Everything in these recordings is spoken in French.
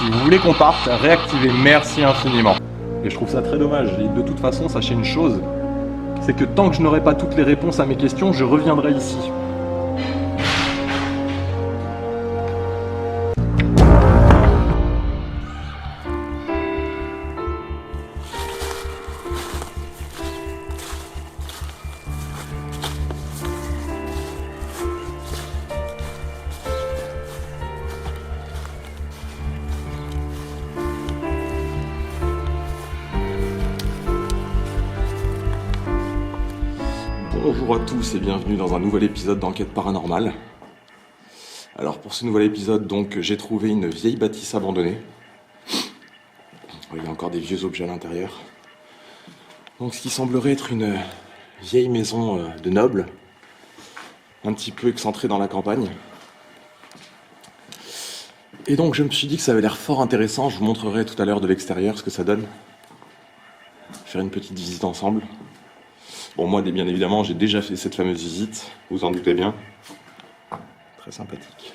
Si vous voulez qu'on parte, réactivez, merci infiniment. Et je trouve ça très dommage. Et de toute façon, sachez une chose, c'est que tant que je n'aurai pas toutes les réponses à mes questions, je reviendrai ici. Bonjour à tous et bienvenue dans un nouvel épisode d'Enquête Paranormale. Alors pour ce nouvel épisode, donc, j'ai trouvé une vieille bâtisse abandonnée. Il y a encore des vieux objets à l'intérieur. Donc ce qui semblerait être une vieille maison de nobles, un petit peu excentrée dans la campagne. Et donc je me suis dit que ça avait l'air fort intéressant, je vous montrerai tout à l'heure de l'extérieur ce que ça donne. Faire une petite visite ensemble. Bon, moi, bien évidemment, j'ai déjà fait cette fameuse visite, vous en doutez bien. Très sympathique.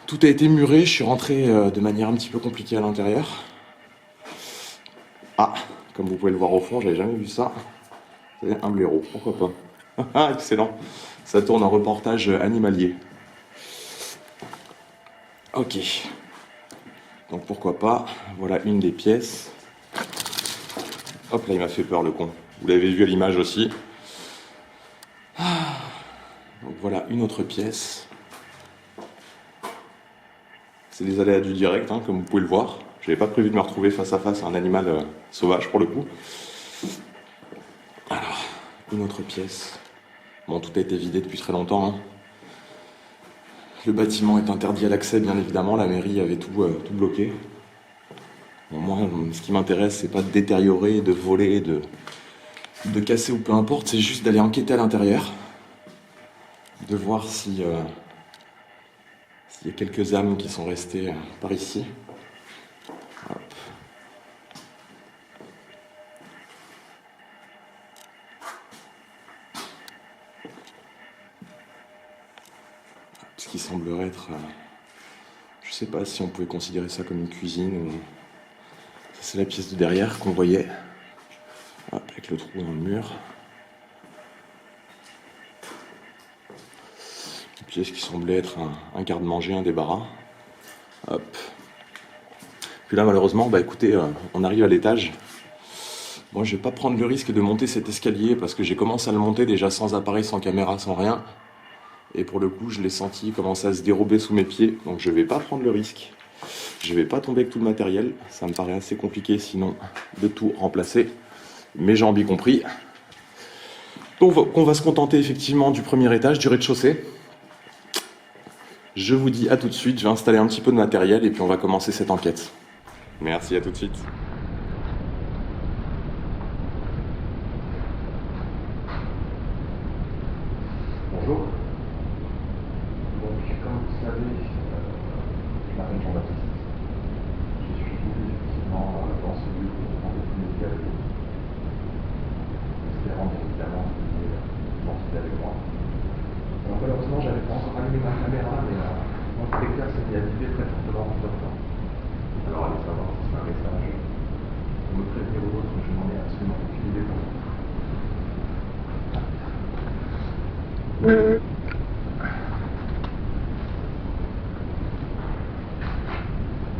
Tout a été muré, je suis rentré de manière un petit peu compliquée à l'intérieur. Ah, comme vous pouvez le voir au fond, j'avais jamais vu ça. C'est un blaireau, pourquoi pas. Ah, excellent. Ça tourne en reportage animalier. Ok. Donc pourquoi pas, voilà une des pièces. Hop là, il m'a fait peur le con. Vous l'avez vu à l'image aussi. Donc voilà une autre pièce. C'est des aléas du direct, hein, comme vous pouvez le voir. Je n'avais pas prévu de me retrouver face à face à un animal sauvage pour le coup. Alors, une autre pièce. Bon, tout a été vidé depuis très longtemps. Hein. Le bâtiment est interdit à l'accès, bien évidemment. La mairie avait tout bloqué. Bon, moi, ce qui m'intéresse, c'est pas de détériorer, de voler, de casser ou peu importe, c'est juste d'aller enquêter à l'intérieur, de voir s'il y a quelques âmes qui sont restées par ici. Hop. Ce qui semblerait être, je sais pas si on pouvait considérer ça comme une cuisine ou... Ça, c'est la pièce de derrière qu'on voyait. Hop, avec le trou dans le mur. Une pièce qui semblait être un garde-manger, un débarras. Hop. Puis là, malheureusement, écoutez, on arrive à l'étage. Moi, je vais pas prendre le risque de monter cet escalier parce que j'ai commencé à le monter déjà sans appareil, sans caméra, sans rien. Et pour le coup, je l'ai senti commencer à se dérober sous mes pieds. Donc je vais pas prendre le risque. Je vais pas tomber avec tout le matériel. Ça me paraît assez compliqué sinon de tout remplacer. Mes jambes y compris. Donc on va se contenter effectivement du premier étage, du rez-de-chaussée. Je vous dis à tout de suite, je vais installer un petit peu de matériel et puis on va commencer cette enquête. Merci, à tout de suite. Bonjour. Donc comme vous savez, je m'appelle Jean-Baptiste. Je suis venu effectivement dans ce lieu pour demander une médical avec vous. Espérant bien évidemment que vous ayez l'identité avec moi. Alors malheureusement, j'avais pas encore allumé ma caméra, mais mon détecteur s'est mis à vibrer très fortement en temps. Alors allez savoir si c'est un message. Pour me prévenir ou autre, je n'en ai absolument aucune idée pour vous.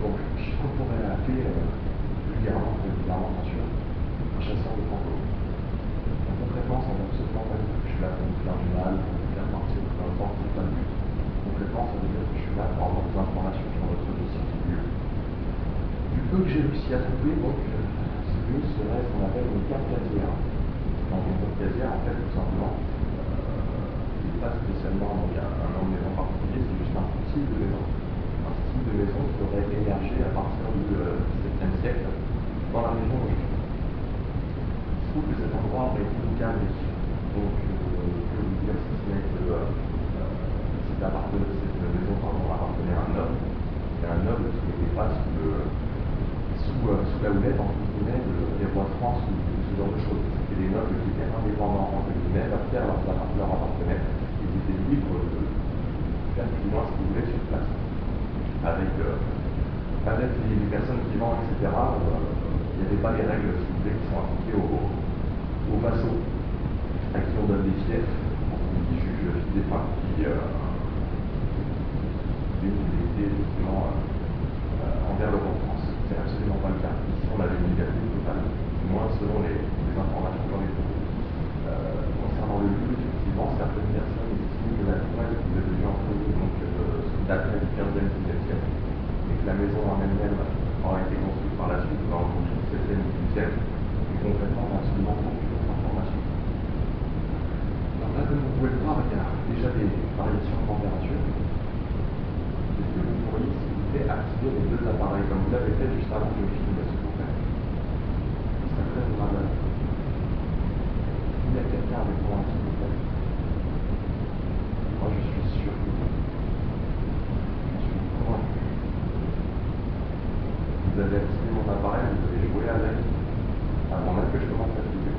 Donc, qu'on pourrait appeler vulgairement, bien sûr, un chasseur de fantômes. Concrètement, ça ne veut absolument pas dire que je suis là pour vous faire du mal, pour vous faire partir, peu importe, c'est pas le but. Concrètement, ça veut dire que je suis là pour avoir des informations sur votre dossier qui lieu. Du peu que j'ai réussi à trouver, donc, ce lieu serait ce qu'on appelle une carte casière. Donc, une carte casière, en fait, tout simplement, il n'est pas spécialement un nom de maison particulier, c'est juste un style de maison. Un style de maison qui aurait émergé à partir du XVIIe siècle dans la région où je suis. Il se trouve que cet endroit aurait été calme. Donc, que vous dire si ce n'est que cette maison appartenait à un noble. Et un noble qui n'était pas sous la houlette, entre guillemets, des rois de France ou ce genre de choses. C'était des nobles qui étaient indépendants, entre guillemets, leur terre leur appartenait. Ils étaient libres de faire plus ou moins ce qu'ils voulaient sur place. Avec avec les personnes qui vendent, etc., il n'y avait pas les règles, s'il vous plaît, qui sont appliquées aux vassaux, à qui on donne des fiefs, qui jugent des femmes, qui une liberté effectivement envers le France. C'est absolument pas le cas. Ici, on a une liberté totale, du moins selon les informations que j'en ai trouvées. Concernant le lieu, effectivement, certaines personnes estiment que la toile qui est devenue en premier, donc daterait du 15e, 16e siècle, et que la maison en elle-même aura été construite par la suite dans le 17e, 18e, et concrètement, on n'a absolument aucune autre information. Alors là, comme vous pouvez le voir, il y a déjà des variations de température. Est-ce que vous pourriez, s'il vous plaît, activer les deux appareils, comme vous l'avez fait juste avant que je filme, s'il vous plaît? Ce serait très aimable. Il y a quelqu'un avec moi, s'il vous plaît? Moi, je suis sûr que je suis convaincu. Vous avez activé mon appareil, vous avez joué avec, avant même que je commence à filmer.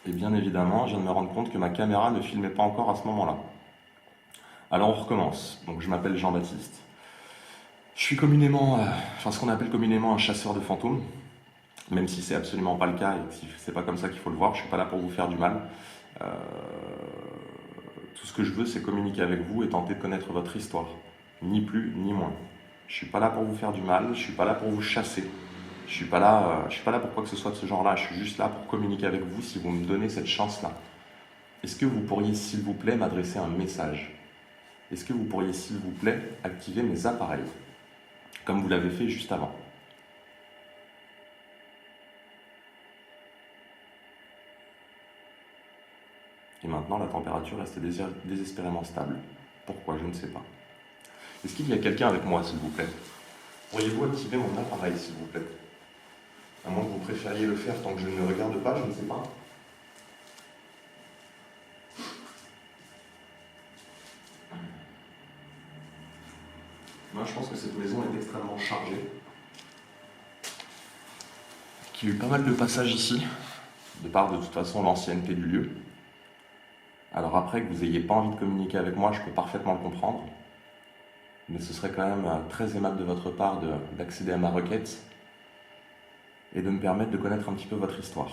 Et bien évidemment, je viens de me rendre compte que ma caméra ne filmait pas encore à ce moment-là. Alors on recommence. Donc je m'appelle Jean-Baptiste. Je suis communément, ce qu'on appelle communément un chasseur de fantômes, même si c'est absolument pas le cas et que c'est pas comme ça qu'il faut le voir. Je suis pas là pour vous faire du mal. Tout ce que je veux, c'est communiquer avec vous et tenter de connaître votre histoire. Ni plus, ni moins. Je suis pas là pour vous faire du mal, je suis pas là pour vous chasser. Je suis pas là pour quoi que ce soit de ce genre-là. Je suis juste là pour communiquer avec vous si vous me donnez cette chance-là. Est-ce que vous pourriez, s'il vous plaît, m'adresser un message? Est-ce que vous pourriez, s'il vous plaît, activer mes appareils, comme vous l'avez fait juste avant? Et maintenant, la température reste désespérément stable. Pourquoi? Je ne sais pas. Est-ce qu'il y a quelqu'un avec moi, s'il vous plaît? Pourriez-vous activer mon appareil, s'il vous plaît? À moins que vous préfériez le faire tant que je ne regarde pas, je ne sais pas. Moi, je pense que cette maison est extrêmement chargée. Qu'il y a eu pas mal de passages ici, de par de toute façon l'ancienneté du lieu. Alors après, que vous n'ayez pas envie de communiquer avec moi, je peux parfaitement le comprendre. Mais ce serait quand même très aimable de votre part d'accéder à ma requête et de me permettre de connaître un petit peu votre histoire.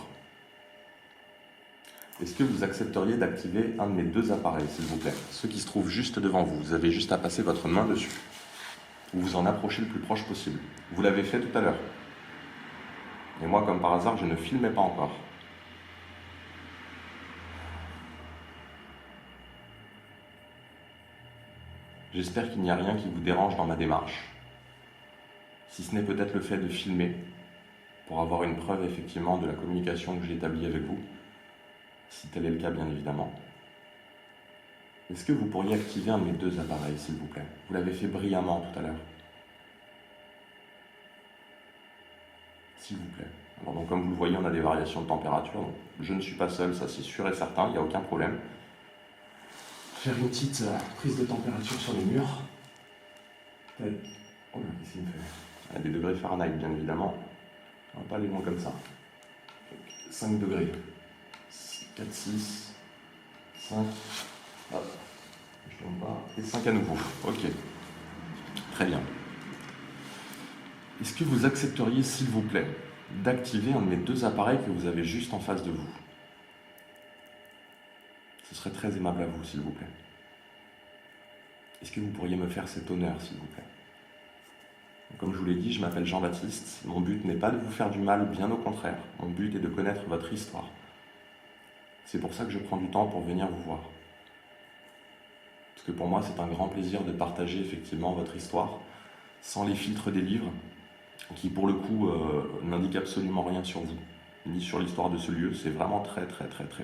Est-ce que vous accepteriez d'activer un de mes deux appareils, s'il vous plaît? Ceux qui se trouvent juste devant vous. Vous avez juste à passer votre main dessus. Vous vous en approchez le plus proche possible. Vous l'avez fait tout à l'heure. Et moi, comme par hasard, je ne filmais pas encore. J'espère qu'il n'y a rien qui vous dérange dans ma démarche. Si ce n'est peut-être le fait de filmer, pour avoir une preuve effectivement de la communication que j'ai établie avec vous, si tel est le cas bien évidemment. Est-ce que vous pourriez activer un de mes deux appareils, s'il vous plaît? Vous l'avez fait brillamment tout à l'heure. S'il vous plaît. Alors donc, comme vous le voyez, on a des variations de température. Donc, je ne suis pas seul, ça c'est sûr et certain, il n'y a aucun problème. Faire une petite prise de température sur les murs. Oh là, qu'est-ce qu'il me fait? À des degrés Fahrenheit, bien évidemment. On va pas aller loin comme ça. 5 degrés. 4, 6, 5. Hop. Je tombe pas. Et 5 à nouveau. Ok. Très bien. Est-ce que vous accepteriez, s'il vous plaît, d'activer un de mes deux appareils que vous avez juste en face de vous? Ce serait très aimable à vous, s'il vous plaît. Est-ce que vous pourriez me faire cet honneur, s'il vous plaît? Comme je vous l'ai dit, je m'appelle Jean-Baptiste. Mon but n'est pas de vous faire du mal, bien au contraire. Mon but est de connaître votre histoire. C'est pour ça que je prends du temps pour venir vous voir. Parce que pour moi, c'est un grand plaisir de partager effectivement votre histoire, sans les filtres des livres, qui pour le coup n'indiquent absolument rien sur vous, ni sur l'histoire de ce lieu. C'est vraiment très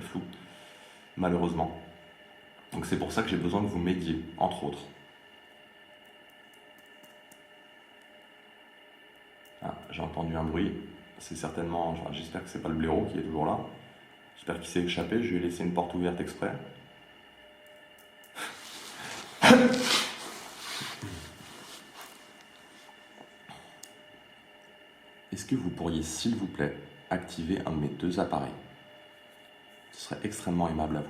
flou, malheureusement. Donc c'est pour ça que j'ai besoin que vous m'aidiez, entre autres. Ah, j'ai entendu un bruit, c'est certainement, j'espère que c'est pas le blaireau qui est toujours là. J'espère qu'il s'est échappé, je lui ai laissé une porte ouverte exprès. Est-ce que vous pourriez, s'il vous plaît, activer un de mes deux appareils? Ce serait extrêmement aimable à vous.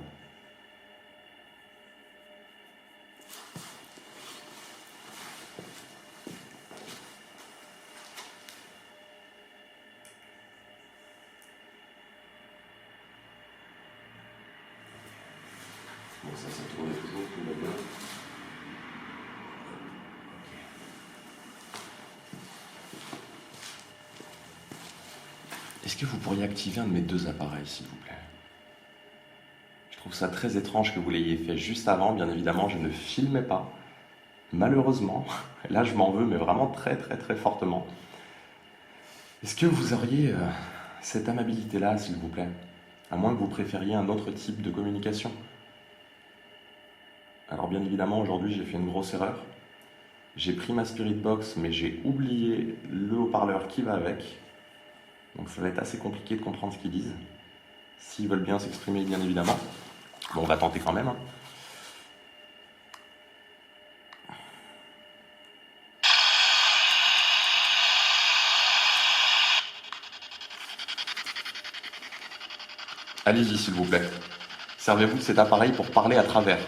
Donc ça tourne toujours, tout va bien. Est-ce que vous pourriez activer un de mes deux appareils, s'il vous plaît? Je trouve ça très étrange que vous l'ayez fait juste avant. Bien évidemment, je ne filmais pas. Malheureusement, là je m'en veux, mais vraiment très très très fortement. Est-ce que vous auriez cette amabilité-là, s'il vous plaît? À moins que vous préfériez un autre type de communication. Alors bien évidemment, aujourd'hui j'ai fait une grosse erreur. J'ai pris ma Spirit Box, mais j'ai oublié le haut-parleur qui va avec. Donc ça va être assez compliqué de comprendre ce qu'ils disent. S'ils veulent bien s'exprimer, bien évidemment. Bon, on va tenter quand même. Hein. Allez-y, s'il vous plaît. Servez-vous de cet appareil pour parler à travers.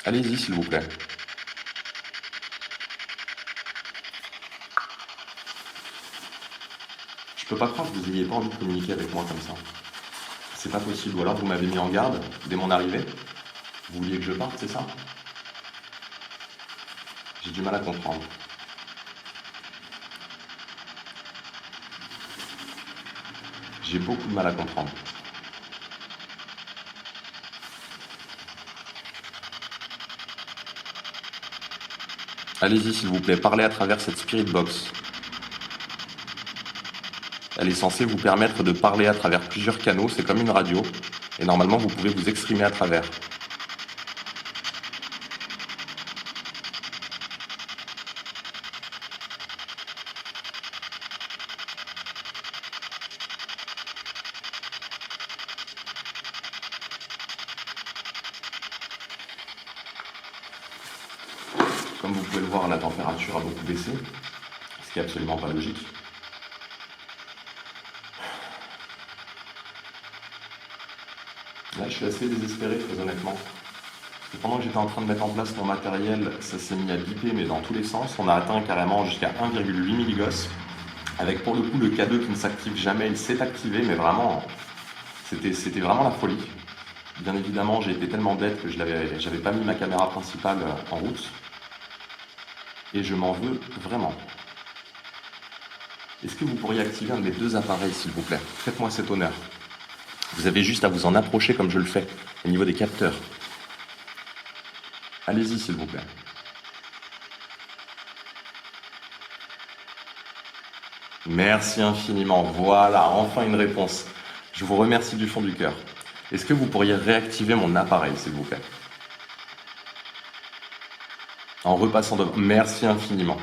Allez-y, s'il vous plaît. Je peux pas croire que vous n'ayez pas envie de communiquer avec moi comme ça. C'est pas possible. Ou alors vous m'avez mis en garde dès mon arrivée. Vous vouliez que je parte, c'est ça? J'ai du mal à comprendre. J'ai beaucoup de mal à comprendre. Allez-y, s'il vous plaît, parlez à travers cette Spirit Box. Elle est censée vous permettre de parler à travers plusieurs canaux, c'est comme une radio, et normalement vous pouvez vous exprimer à travers. Comme vous pouvez le voir, la température a beaucoup baissé, ce qui est absolument pas logique. Là, je suis assez désespéré, très honnêtement. Et pendant que j'étais en train de mettre en place mon matériel, ça s'est mis à biper, mais dans tous les sens. On a atteint carrément jusqu'à 1,8 milligauss, avec pour le coup le K2 qui ne s'active jamais. Il s'est activé, mais vraiment, c'était vraiment la folie. Bien évidemment, j'ai été tellement bête que j'avais pas mis ma caméra principale en route. Et je m'en veux vraiment. Est-ce que vous pourriez activer un de mes deux appareils, s'il vous plaît? Faites-moi cet honneur. Vous avez juste à vous en approcher comme je le fais, au niveau des capteurs. Allez-y, s'il vous plaît. Merci infiniment. Voilà, enfin une réponse. Je vous remercie du fond du cœur. Est-ce que vous pourriez réactiver mon appareil, s'il vous plaît? En repassant devant. Merci infiniment.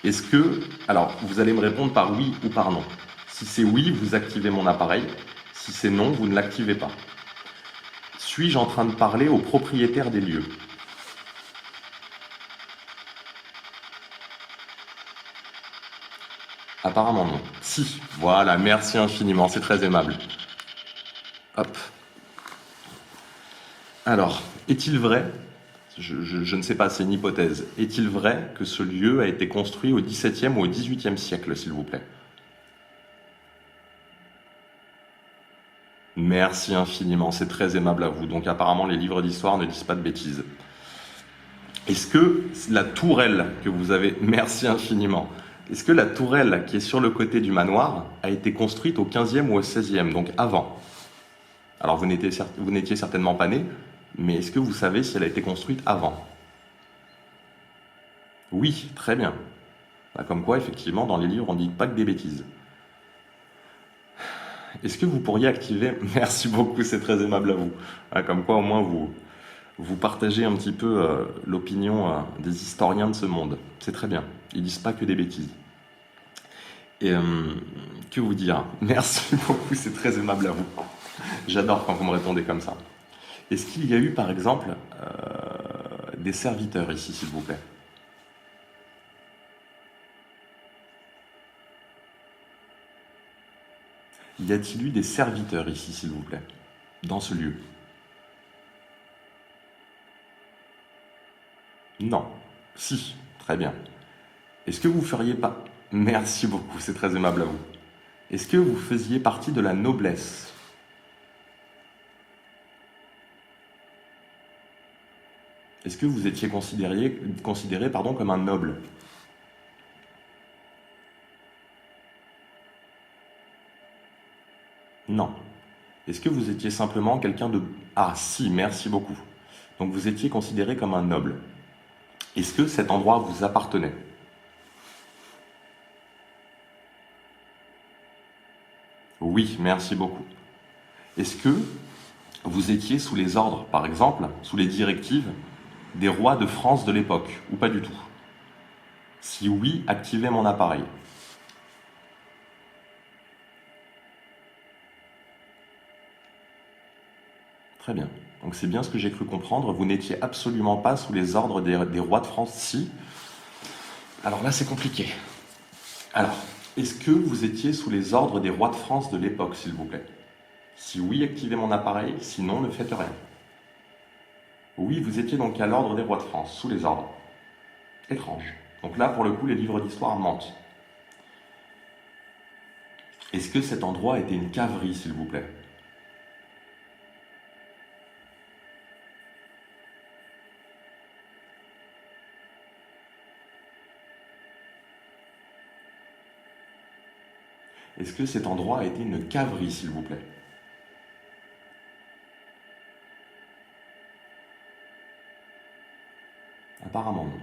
Est-ce que... Alors, vous allez me répondre par oui ou par non. Si c'est oui, vous activez mon appareil. Si c'est non, vous ne l'activez pas. Suis-je en train de parler au propriétaire des lieux? Apparemment non. Si, voilà, merci infiniment, c'est très aimable. Hop. Alors, est-il vrai, je ne sais pas, c'est une hypothèse, est-il vrai que ce lieu a été construit au XVIIe ou au XVIIIe siècle, s'il vous plaît? Merci infiniment, c'est très aimable à vous. Donc apparemment, les livres d'histoire ne disent pas de bêtises. Est-ce que la tourelle que vous avez... Merci infiniment. Est-ce que la tourelle qui est sur le côté du manoir a été construite au 15e ou au 16e, donc avant? Alors vous n'étiez certainement pas né, mais est-ce que vous savez si elle a été construite avant? Oui, très bien. Comme quoi, effectivement, dans les livres, on ne dit pas que des bêtises. Est-ce que vous pourriez activer... Merci beaucoup, c'est très aimable à vous. Comme quoi, au moins, vous partagez un petit peu l'opinion des historiens de ce monde. C'est très bien. Ils disent pas que des bêtises. Et que vous dire? Merci beaucoup, c'est très aimable à vous. J'adore quand vous me répondez comme ça. Est-ce qu'il y a eu, par exemple, des serviteurs ici, s'il vous plaît? Y a-t-il eu des serviteurs ici, s'il vous plaît, dans ce lieu? Non. Si, très bien. Est-ce que vous feriez pas... Merci beaucoup, c'est très aimable à vous. Est-ce que vous faisiez partie de la noblesse? Est-ce que vous étiez considéré comme un noble? Non. Est-ce que vous étiez simplement quelqu'un de... Ah si, merci beaucoup. Donc vous étiez considéré comme un noble. Est-ce que cet endroit vous appartenait? Oui, merci beaucoup. Est-ce que vous étiez sous les ordres, par exemple, sous les directives des rois de France de l'époque, ou pas du tout? Si oui, activez mon appareil. Très bien. Donc c'est bien ce que j'ai cru comprendre. Vous n'étiez absolument pas sous les ordres des rois de France, si. Alors là, c'est compliqué. Alors, est-ce que vous étiez sous les ordres des rois de France de l'époque, s'il vous plaît? Si oui, activez mon appareil, sinon ne faites rien. Oui, vous étiez donc à l'ordre des rois de France, sous les ordres. Étrange. Donc là, pour le coup, les livres d'histoire mentent. Est-ce que cet endroit était une caverie, s'il vous plaît? Est-ce que cet endroit a été une caverie, s'il vous plaît? Apparemment non.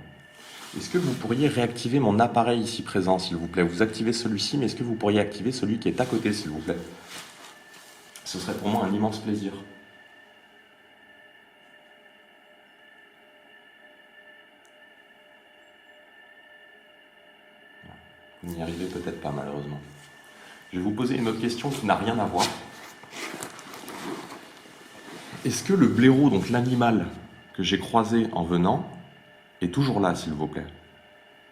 Est-ce que vous pourriez réactiver mon appareil ici présent, s'il vous plaît? Vous activez celui-ci, mais est-ce que vous pourriez activer celui qui est à côté, s'il vous plaît? Ce serait pour moi un immense plaisir. Vous n'y arrivez peut-être pas, malheureusement. Je vais vous poser une autre question qui n'a rien à voir. Est-ce que le blaireau, donc l'animal que j'ai croisé en venant, est toujours là, s'il vous plaît?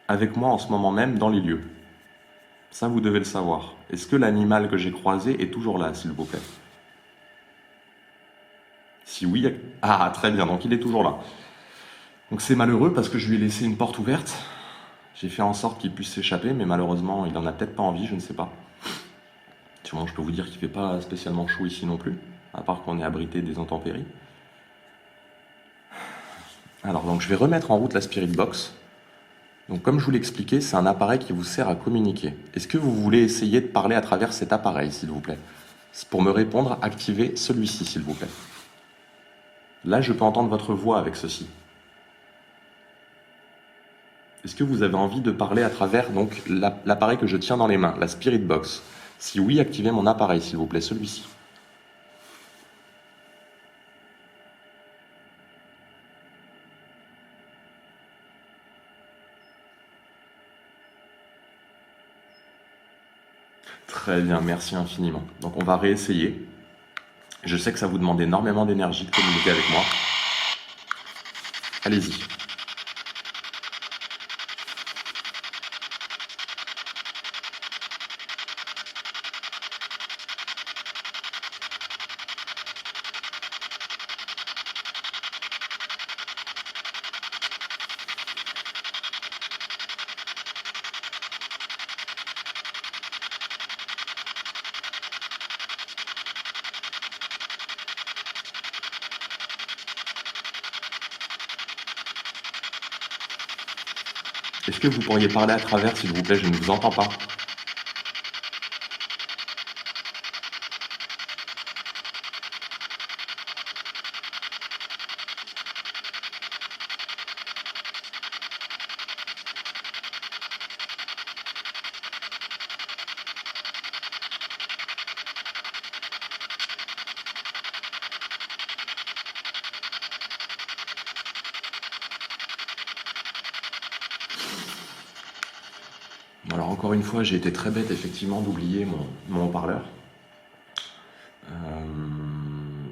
Avec moi en ce moment même dans les lieux. Ça, vous devez le savoir. Est-ce que l'animal que j'ai croisé est toujours là, s'il vous plaît? Si oui... Ah, très bien, donc il est toujours là. Donc c'est malheureux parce que je lui ai laissé une porte ouverte. J'ai fait en sorte qu'il puisse s'échapper, mais malheureusement, il en a peut-être pas envie, je ne sais pas. Sûrement, je peux vous dire qu'il ne fait pas spécialement chaud ici non plus, à part qu'on est abrité des intempéries. Alors, donc je vais remettre en route la Spirit Box. Donc comme je vous l'ai expliqué, c'est un appareil qui vous sert à communiquer. Est-ce que vous voulez essayer de parler à travers cet appareil, s'il vous plaît? Pour me répondre, activez celui-ci, s'il vous plaît. Là, je peux entendre votre voix avec ceci. Est-ce que vous avez envie de parler à travers donc l'appareil que je tiens dans les mains, la Spirit Box? Si oui, activez mon appareil, s'il vous plaît, celui-ci. Très bien, merci infiniment. Donc on va réessayer. Je sais que ça vous demande énormément d'énergie de communiquer avec moi. Allez-y. Est-ce que vous pourriez parler à travers, s'il vous plaît? Je ne vous entends pas. Alors encore une fois, j'ai été très bête effectivement d'oublier mon haut-parleur.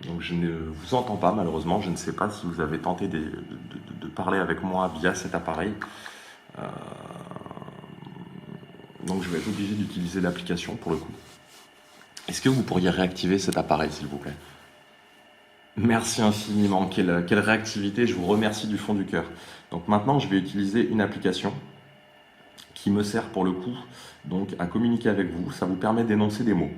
Donc je ne vous entends pas malheureusement, je ne sais pas si vous avez tenté de parler avec moi via cet appareil. Donc je vais être obligé d'utiliser l'application pour le coup. Est-ce que vous pourriez réactiver cet appareil, s'il vous plaît? Merci infiniment. Quelle réactivité. Je vous remercie du fond du cœur. Donc maintenant, je vais utiliser une application qui me sert pour le coup donc, à communiquer avec vous. Ça vous permet d'énoncer des mots.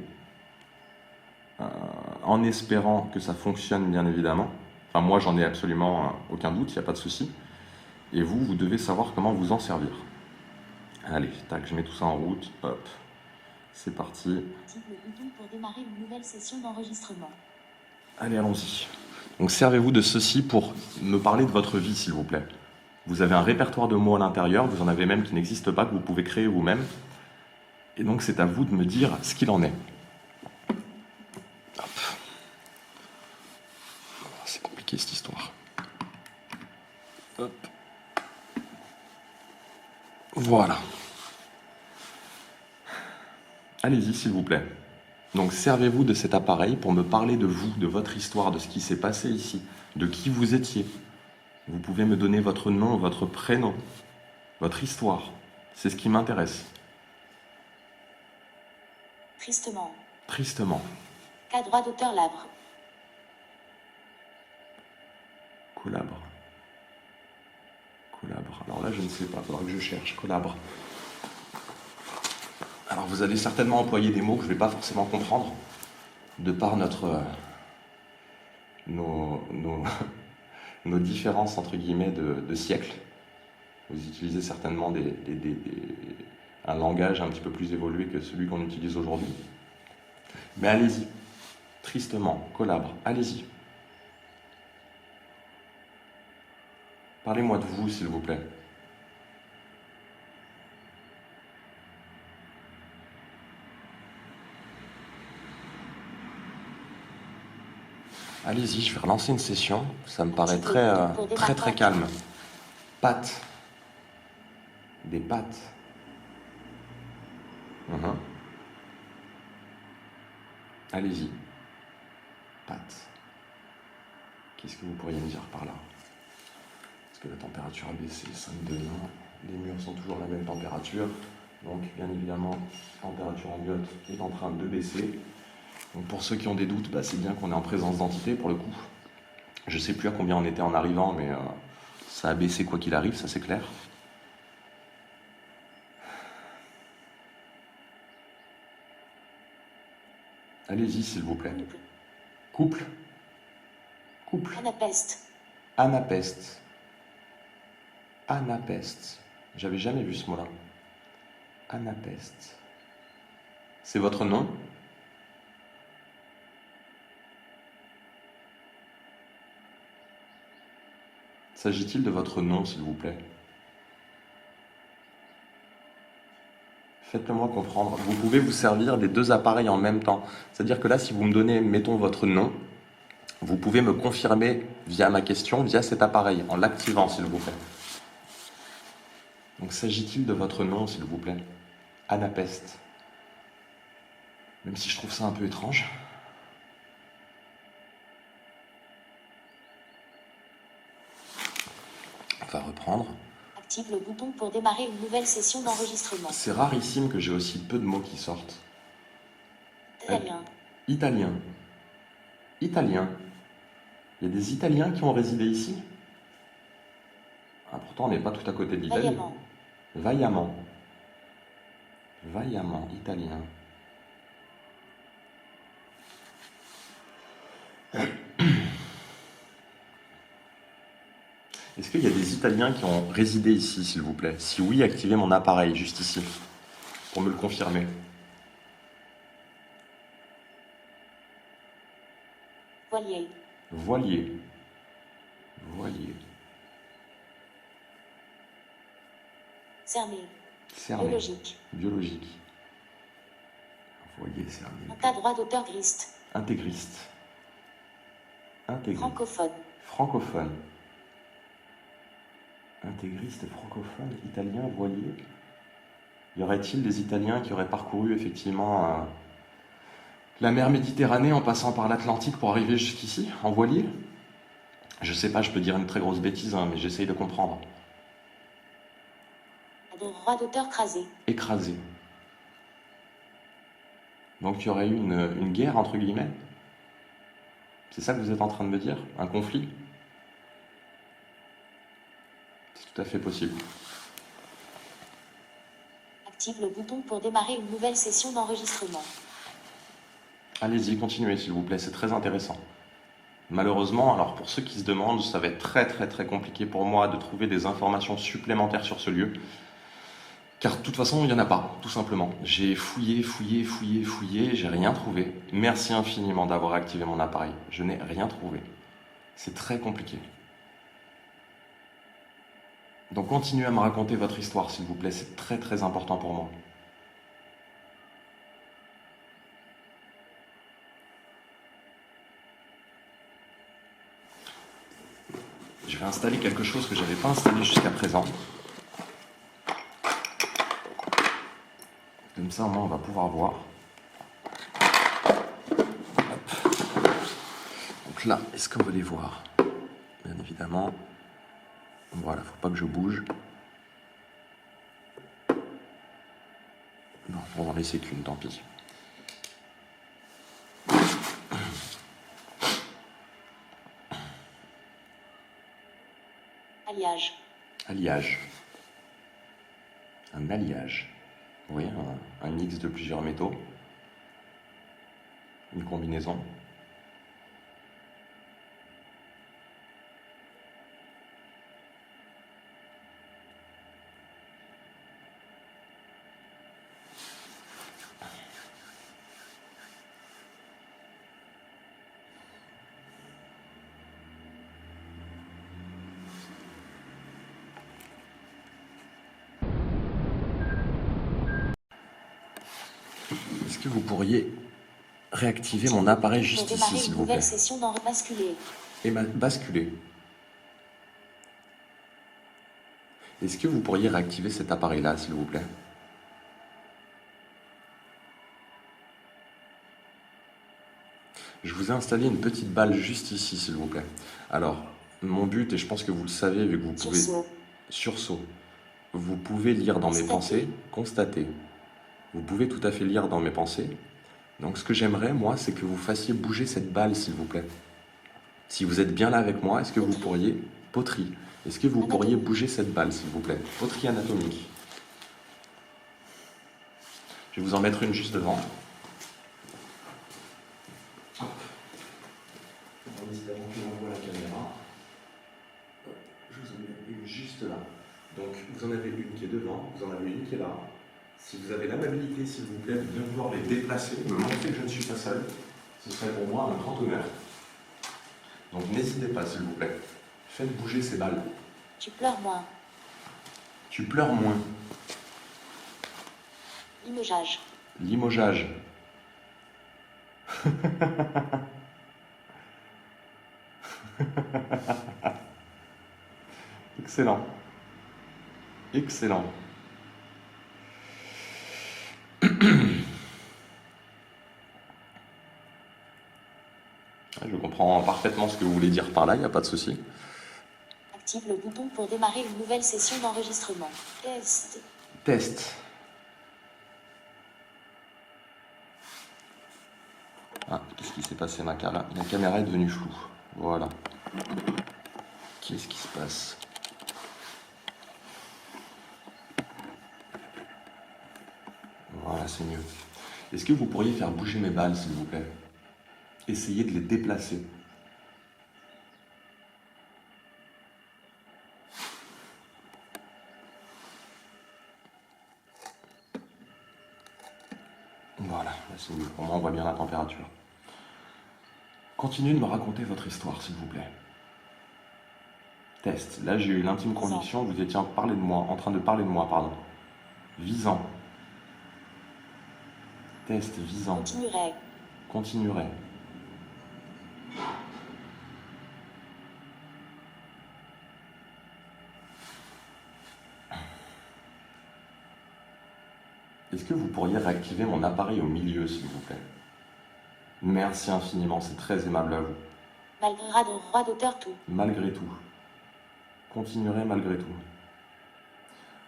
En espérant que ça fonctionne, bien évidemment. Enfin, moi, j'en ai absolument aucun doute, il n'y a pas de souci. Et vous, vous devez savoir comment vous en servir. Allez, tac, je mets tout ça en route. Hop, c'est parti. Active le bouton pour démarrer une nouvelle session d'enregistrement. Allez, allons-y. Donc, servez-vous de ceci pour me parler de votre vie, s'il vous plaît. Vous avez un répertoire de mots à l'intérieur, vous en avez même qui n'existent pas, que vous pouvez créer vous-même. Et donc, c'est à vous de me dire ce qu'il en est. Hop. C'est compliqué, cette histoire. Hop. Voilà. Allez-y, s'il vous plaît. Donc, servez-vous de cet appareil pour me parler de vous, de votre histoire, de ce qui s'est passé ici, de qui vous étiez. Vous pouvez me donner votre nom, votre prénom, votre histoire. C'est ce qui m'intéresse. Tristement. Tristement. Cas droit d'auteur Labre. Colabre. Colabre. Alors là, je ne sais pas. Il faudra que je cherche. Colabre. Alors, vous allez certainement employer des mots que je ne vais pas forcément comprendre, de par nos différences, entre guillemets, de siècles. Vous utilisez certainement un langage un petit peu plus évolué que celui qu'on utilise aujourd'hui. Mais allez-y. Tristement. Colabre. Allez-y. Parlez-moi de vous, s'il vous plaît. Allez-y, je vais relancer une session. Ça me paraît très calme. Pâtes. Des pâtes. Allez-y. Pâtes. Qu'est-ce que vous pourriez me dire par là? Parce que la température a baissé, 5 degrés. Les murs sont toujours la même température. Donc, bien évidemment, la température ambiante est en train de baisser. Donc pour ceux qui ont des doutes, c'est bien qu'on est en présence d'entité pour le coup. Je ne sais plus à combien on était en arrivant, mais ça a baissé quoi qu'il arrive, ça c'est clair. Allez-y s'il vous plaît. Couple. Couple. Anapeste. Anapeste. Anapeste. J'avais jamais vu ce mot-là. Anapeste. C'est votre nom ? S'agit-il de votre nom, s'il vous plaît? Faites-le-moi comprendre. Vous pouvez vous servir des deux appareils en même temps. C'est-à-dire que là, si vous me donnez, mettons, votre nom, vous pouvez me confirmer via ma question, via cet appareil, en l'activant, s'il vous plaît. Donc, s'agit-il de votre nom, s'il vous plaît? Anapeste. Même si je trouve ça un peu étrange. On va reprendre. Active le bouton pour démarrer une nouvelle session d'enregistrement. C'est rarissime que j'ai aussi peu de mots qui sortent. Italien. Italien. Italien. Il y a des Italiens qui ont résidé ici? Pourtant, on n'est pas tout à côté de l'Italie. Vaillamment. Vaillamment. Vaillamment, italien. Est-ce qu'il y a des Italiens qui ont résidé ici, s'il vous plaît? Si oui, activez mon appareil, juste ici, pour me le confirmer. Voilier. Voilier. Voilier. Cerné. Cerné. Biologique. Biologique. Voilier, cerné. Un tas droit d'auteur griste. Intégriste. Intégriste. Francophone. Francophone. Intégriste, francophone, italien, voilier. Y aurait-il des Italiens qui auraient parcouru effectivement la mer Méditerranée en passant par l'Atlantique pour arriver jusqu'ici, en voilier? Je sais pas, je peux dire une très grosse bêtise, mais j'essaye de comprendre. Droit d'auteur crasé. Écrasé. Donc il y aurait eu une guerre, entre guillemets? C'est ça que vous êtes en train de me dire? Un conflit? C'est tout à fait possible. Active le bouton pour démarrer une nouvelle session d'enregistrement. Allez-y, continuez s'il vous plaît, c'est très intéressant. Malheureusement, alors pour ceux qui se demandent, ça va être très compliqué pour moi de trouver des informations supplémentaires sur ce lieu. Car de toute façon, il n'y en a pas, tout simplement. J'ai fouillé, j'ai rien trouvé. Merci infiniment d'avoir activé mon appareil. Je n'ai rien trouvé. C'est très compliqué. Donc continuez à me raconter votre histoire, s'il vous plaît, c'est très important pour moi. Je vais installer quelque chose que je n'avais pas installé jusqu'à présent. Comme ça, au moins, on va pouvoir voir. Hop. Donc là, est-ce qu'on veut les voir? Bien évidemment. Voilà, faut pas que je bouge. Non, on va en laisser qu'une, tant pis. Alliage. Alliage. Un alliage. Oui, un mix de plusieurs métaux. Une combinaison. Est-ce que vous pourriez réactiver mon appareil juste Pour ici, démarrer s'il une vous plaît? nouvelle session basculer. Et basculer. Est-ce que vous pourriez réactiver cet appareil-là, s'il vous plaît? Je vous ai installé une petite balle juste ici, s'il vous plaît. Alors, mon but, et je pense que vous le savez, vu que vous pouvez... Sursaut. Vous pouvez lire dans mes pensées, constater. Vous pouvez tout à fait lire dans mes pensées. Donc ce que j'aimerais, moi, c'est que vous fassiez bouger cette balle, s'il vous plaît. Si vous êtes bien là avec moi, est-ce que vous pourriez... Poterie. Est-ce que vous pourriez bouger cette balle, s'il vous plaît? Poterie anatomique. Je vais vous en mettre une juste devant. Hop. En espérant qu'on voit la caméra. Je vous en mets une juste là. Donc vous en avez une qui est devant, vous en avez une qui est là. Si vous avez l'amabilité, s'il vous plaît, de bien vouloir les déplacer, me montrer que je ne suis pas seul, ce serait pour moi un grand honneur. Donc n'hésitez pas, s'il vous plaît. Faites bouger ces balles. Tu pleures moins. Tu pleures moins. Limogeage. Limogeage. Excellent. Excellent. Je comprends parfaitement ce que vous voulez dire par là, il n'y a pas de souci. Active le bouton pour démarrer une nouvelle session d'enregistrement. Test. Test. Ah, qu'est-ce qui s'est passé, ma caméra est devenue floue. Voilà. Qu'est-ce qui se passe? Voilà, c'est mieux. Est-ce que vous pourriez faire bouger mes balles, s'il vous plaît? Essayez de les déplacer. Voilà, c'est mieux. Pour moi, on voit bien la température. Continuez de me raconter votre histoire, s'il vous plaît. Test. Là, j'ai eu l'intime conviction que vous étiez en train de parler de moi, pardon. Visant. Test visant. Continuerai. Continuerai. Est-ce que vous pourriez réactiver mon appareil au milieu, s'il vous plaît? Merci infiniment, c'est très aimable à vous. Malgré roi d'auteur tout. Malgré tout. Continuerai malgré tout.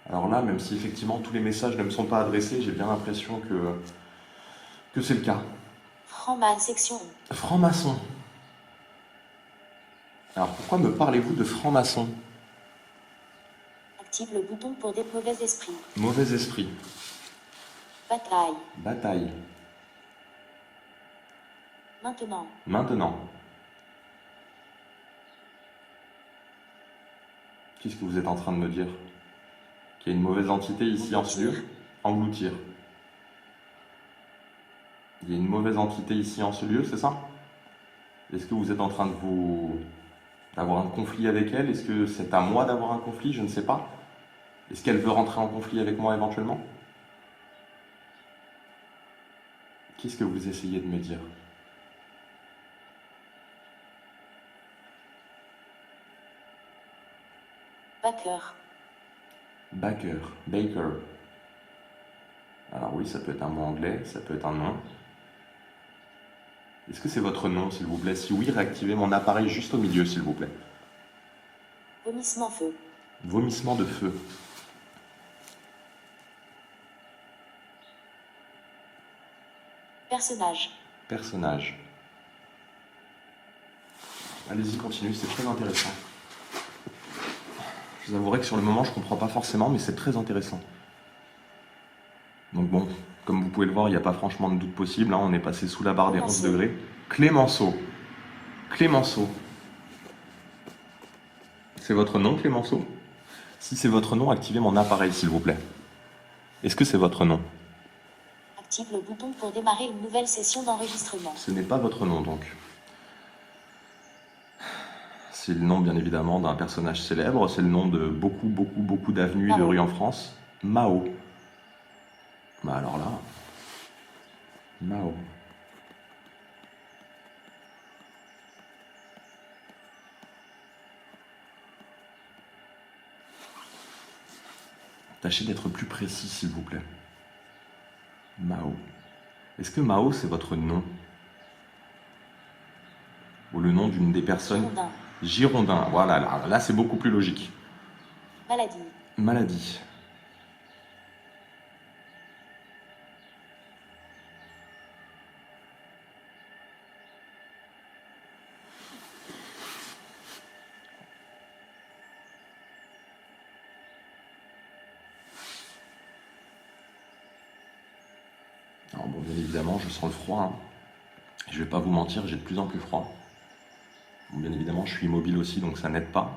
Alors là, même si effectivement tous les messages ne me sont pas adressés, j'ai bien l'impression que que c'est le cas. Franc-section. Franc-maçon. Alors pourquoi me parlez-vous de franc-maçon? Active le bouton pour des mauvais esprits. Mauvais esprit. Bataille. Bataille. Maintenant. Maintenant. Qu'est-ce que vous êtes en train de me dire? Qu'il y a une mauvaise entité ici en ce lieu? Engloutir. Il y a une mauvaise entité ici en ce lieu, c'est ça? Est-ce que vous êtes en train d'avoir un conflit avec elle? Est-ce que c'est à moi d'avoir un conflit? Je ne sais pas. Est-ce qu'elle veut rentrer en conflit avec moi éventuellement? Qu'est-ce que vous essayez de me dire? Backer. Baker. Baker. Alors oui, ça peut être un mot anglais, ça peut être un nom. Est-ce que c'est votre nom, s'il vous plaît? Si oui, réactivez mon appareil juste au milieu, s'il vous plaît. Vomissement feu. Vomissement de feu. Personnage. Personnage. Allez-y, continuez, c'est très intéressant. Je vous avouerai que sur le moment, je ne comprends pas forcément, mais c'est très intéressant. Donc bon, comme vous pouvez le voir, il n'y a pas franchement de doute possible, hein, on est passé sous la barre des 11 degrés. Clémenceau. Clémenceau. C'est votre nom, Clémenceau? Si c'est votre nom, activez mon appareil, s'il vous plaît. Est-ce que c'est votre nom? Active le bouton pour démarrer une nouvelle session d'enregistrement. Ce n'est pas votre nom, donc. C'est le nom, bien évidemment, d'un personnage célèbre. C'est le nom de beaucoup d'avenues et de rues en France. Mao. Bah alors là... Mao. Tâchez d'être plus précis, s'il vous plaît. Mao. Est-ce que Mao, c'est votre nom? Ou le nom d'une des personnes... Girondin. Girondin. Voilà, là c'est beaucoup plus logique. Maladie. Maladie. Alors bon, bien évidemment, je sens le froid. Hein. Je vais pas vous mentir, j'ai de plus en plus froid. Bon, bien évidemment, je suis immobile aussi, donc ça n'aide pas.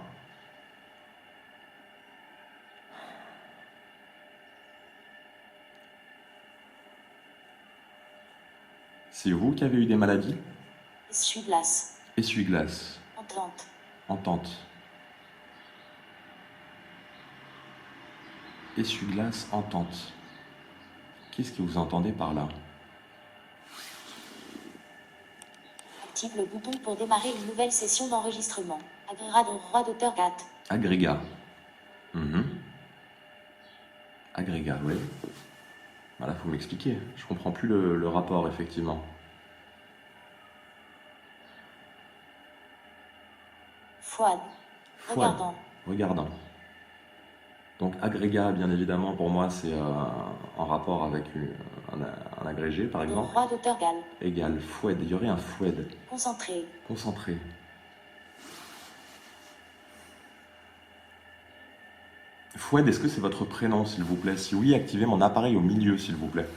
C'est vous qui avez eu des maladies? Essuie-glace. Essuie-glace. Entente. Entente. Essuie-glace, entente. Qu'est-ce que vous entendez par là? Active le bouton pour démarrer une nouvelle session d'enregistrement. Agrégat de roi d'auteur 4. Agrégat. Agrégat, oui. Voilà, faut m'expliquer. Je comprends plus le rapport, effectivement. Fouad. Regardant. Regardant. Donc agrégat, bien évidemment, pour moi, c'est en rapport avec un agrégé, par Le exemple. roi d'auteur gal. Égal foued. Il y aurait un foued. Concentré. Concentré. Foued, est-ce que c'est votre prénom, s'il vous plaît? Si oui, activez mon appareil au milieu, s'il vous plaît.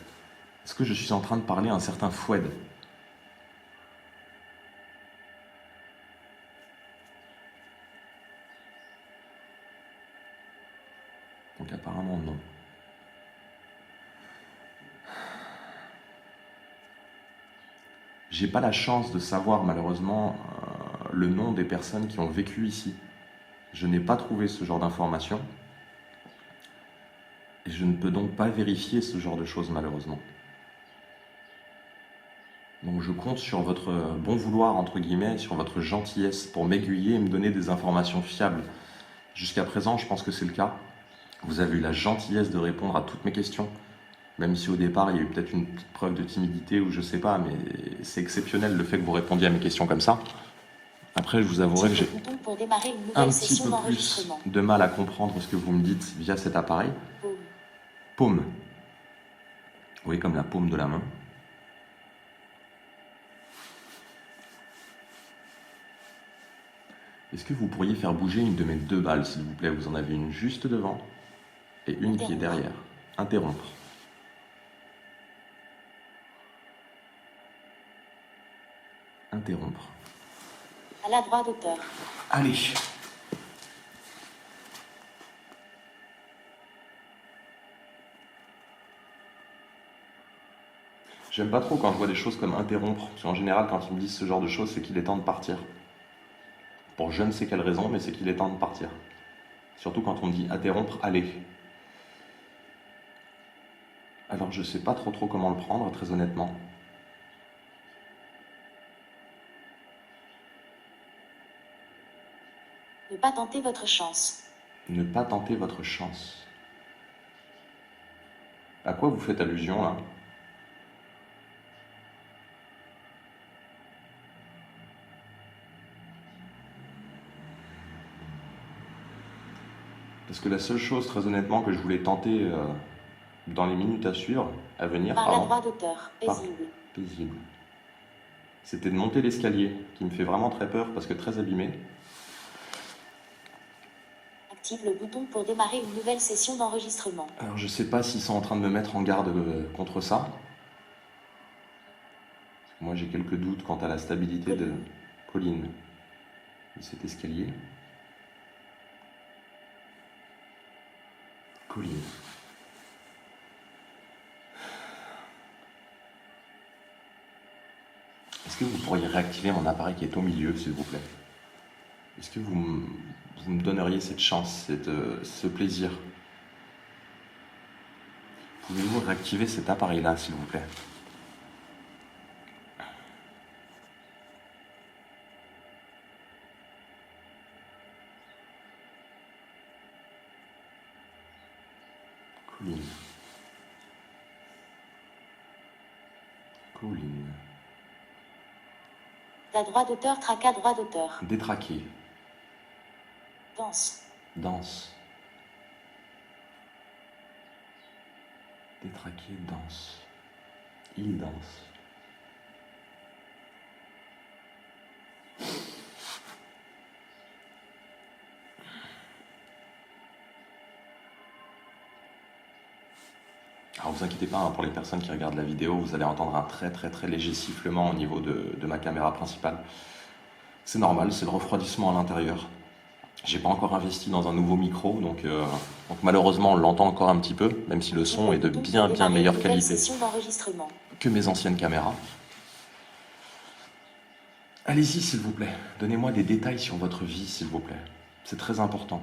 Est-ce que je suis en train de parler à un certain Foued? Donc apparemment non. J'ai pas la chance de savoir malheureusement le nom des personnes qui ont vécu ici. Je n'ai pas trouvé ce genre d'informations. Et je ne peux donc pas vérifier ce genre de choses malheureusement. Donc je compte sur votre bon vouloir, entre guillemets, sur votre gentillesse pour m'aiguiller et me donner des informations fiables. Jusqu'à présent, je pense que c'est le cas. Vous avez eu la gentillesse de répondre à toutes mes questions. Même si au départ, il y a eu peut-être une petite preuve de timidité ou je sais pas, mais c'est exceptionnel le fait que vous répondiez à mes questions comme ça. Après, je vous avouerai que j'ai un petit peu plus de mal à comprendre ce que vous me dites via cet appareil. Paume. Oui, comme la paume de la main. Est-ce que vous pourriez faire bouger une de mes deux balles, s'il vous plaît? Vous en avez une juste devant et une qui est derrière. Interrompre. Interrompre. À la droite d'auteur. Allez. J'aime pas trop quand je vois des choses comme interrompre, parce qu'en général, quand ils me disent ce genre de choses, c'est qu'il est temps de partir. Pour je ne sais quelle raison, mais c'est qu'il est temps de partir. Surtout quand on me dit interrompre, allez. Alors je sais pas trop comment le prendre, très honnêtement. Ne pas tenter votre chance. Ne pas tenter votre chance. À quoi vous faites allusion là? Parce que la seule chose, très honnêtement, que je voulais tenter dans les minutes à venir, Par la pardon, droite d'auteur. Paisible. paisible, c'était de monter l'escalier, qui me fait vraiment très peur parce que très abîmé. Active le bouton pour démarrer une nouvelle session d'enregistrement. Alors je sais pas s'ils sont en train de me mettre en garde contre ça. Moi j'ai quelques doutes quant à la stabilité de Colline, de cet escalier. Colline. Est-ce que vous pourriez réactiver mon appareil qui est au milieu, s'il vous plaît? Est-ce que vous me donneriez cette chance, ce plaisir? Pouvez-vous réactiver cet appareil-là, s'il vous plaît? Colline. Colline. La droite d'auteur, tracas droit d'auteur. Détraquer. Danse. Danse. Détraquer, danse. Il danse. Alors vous inquiétez pas, hein, pour les personnes qui regardent la vidéo, vous allez entendre un très léger sifflement au niveau de ma caméra principale. C'est normal, c'est le refroidissement à l'intérieur. J'ai pas encore investi dans un nouveau micro, donc malheureusement on l'entend encore un petit peu, même si le son est de bien meilleure qualité que mes anciennes caméras. Allez-y s'il vous plaît, donnez-moi des détails sur votre vie s'il vous plaît, c'est très important.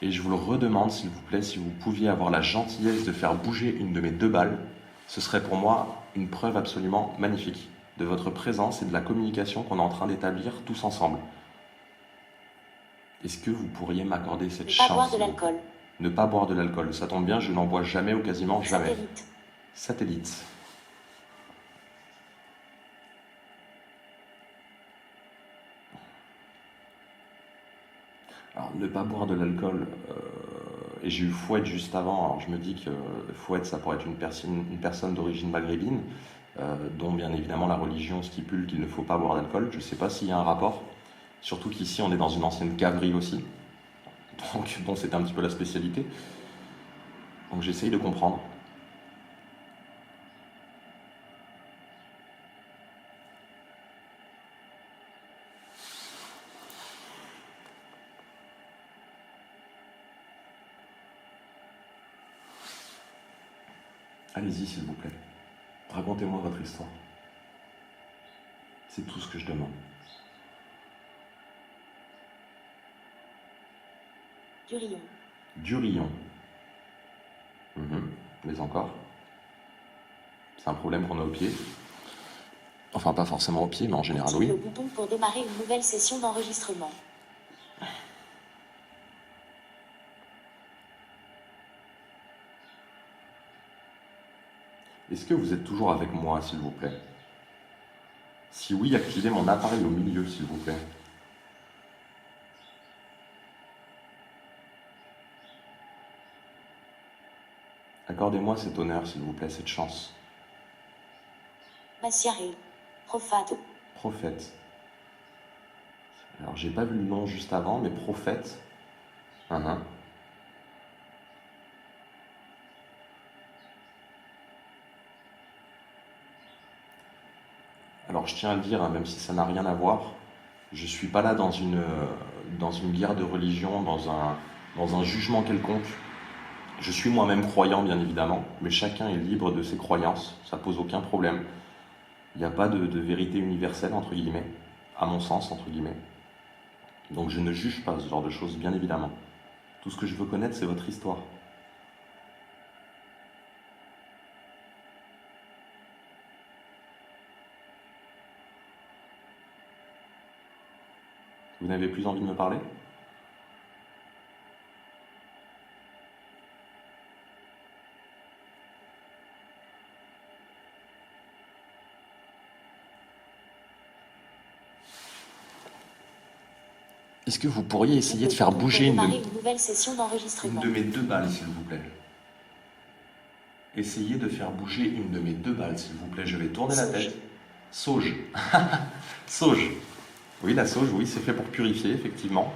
Et je vous le redemande s'il vous plaît, si vous pouviez avoir la gentillesse de faire bouger une de mes deux balles, ce serait pour moi une preuve absolument magnifique de votre présence et de la communication qu'on est en train d'établir tous ensemble. Est-ce que vous pourriez m'accorder cette chance? Ne pas boire de l'alcool. Ne pas boire de l'alcool. Ça tombe bien, je n'en bois jamais ou quasiment jamais. Satellite. Satellite. Alors, ne pas boire de l'alcool, et j'ai eu Fouette juste avant, alors je me dis que Fouette, ça pourrait être une personne d'origine maghrébine, dont bien évidemment la religion stipule qu'il ne faut pas boire d'alcool. Je ne sais pas s'il y a un rapport, surtout qu'ici on est dans une ancienne caverie aussi, donc bon, c'est un petit peu la spécialité. Donc j'essaye de comprendre. Allez-y, s'il vous plaît. Racontez-moi votre histoire. C'est tout ce que je demande. Durillon. Durillon. Mais encore. C'est un problème qu'on a au pied. Enfin, pas forcément au pied, mais en général, oui. Le bouton pour démarrer une nouvelle session d'enregistrement. Est-ce que vous êtes toujours avec moi, s'il vous plaît? Si oui, activez mon appareil au milieu, s'il vous plaît. Accordez-moi cet honneur, s'il vous plaît, cette chance. Massiaré. Prophète. Prophète. Alors, j'ai pas vu le nom juste avant, mais prophète. Uhum. Alors, je tiens à le dire, hein, même si ça n'a rien à voir, je suis pas là dans une guerre de religion, dans un jugement quelconque. Je suis moi-même croyant, bien évidemment, mais chacun est libre de ses croyances, ça pose aucun problème. Il n'y a pas de vérité universelle, entre guillemets, à mon sens, entre guillemets. Donc je ne juge pas ce genre de choses, bien évidemment. Tout ce que je veux connaître, c'est votre histoire. Vous n'avez plus envie de me parler? Est-ce que vous pourriez essayer de faire bouger une nouvelle session d'enregistrement. Une de mes deux balles, s'il vous plaît. Essayez de faire bouger une de mes deux balles, s'il vous plaît. Je vais tourner la tête. Sauge. Sauge. Oui, la sauge, oui, c'est fait pour purifier, effectivement.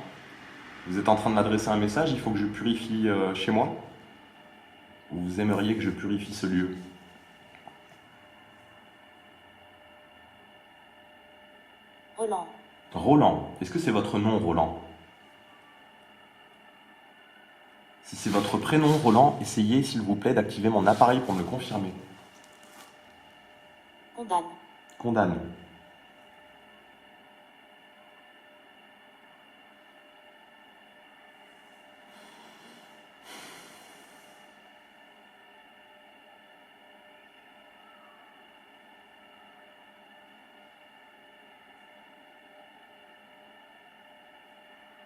Vous êtes en train de m'adresser un message, il faut que je purifie chez moi? Ou vous aimeriez que je purifie ce lieu? Roland. Roland. Est-ce que c'est votre nom, Roland? Si c'est votre prénom, Roland, essayez, s'il vous plaît, d'activer mon appareil pour me le confirmer. Condamne. Condamne.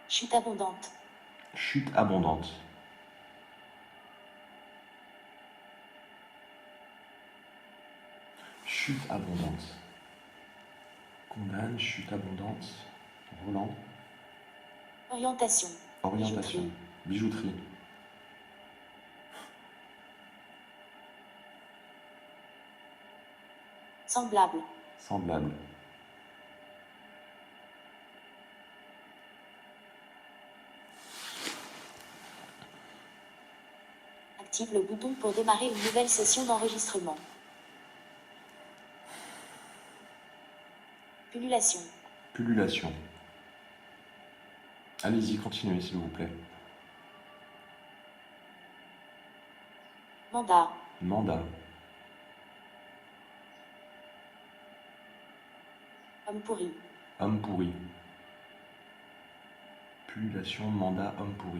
Chute abondante. Chute abondante. Chute abondante. Condamne, chute abondante. Roland. Orientation. Orientation. Bijouterie. Semblable. Semblable. Active le bouton pour démarrer une nouvelle session d'enregistrement. Pullulation. Pullulation. Allez-y, continuez, s'il vous plaît. Mandat. Mandat. Homme pourri. Homme pourri. Pullulation, mandat, homme pourri.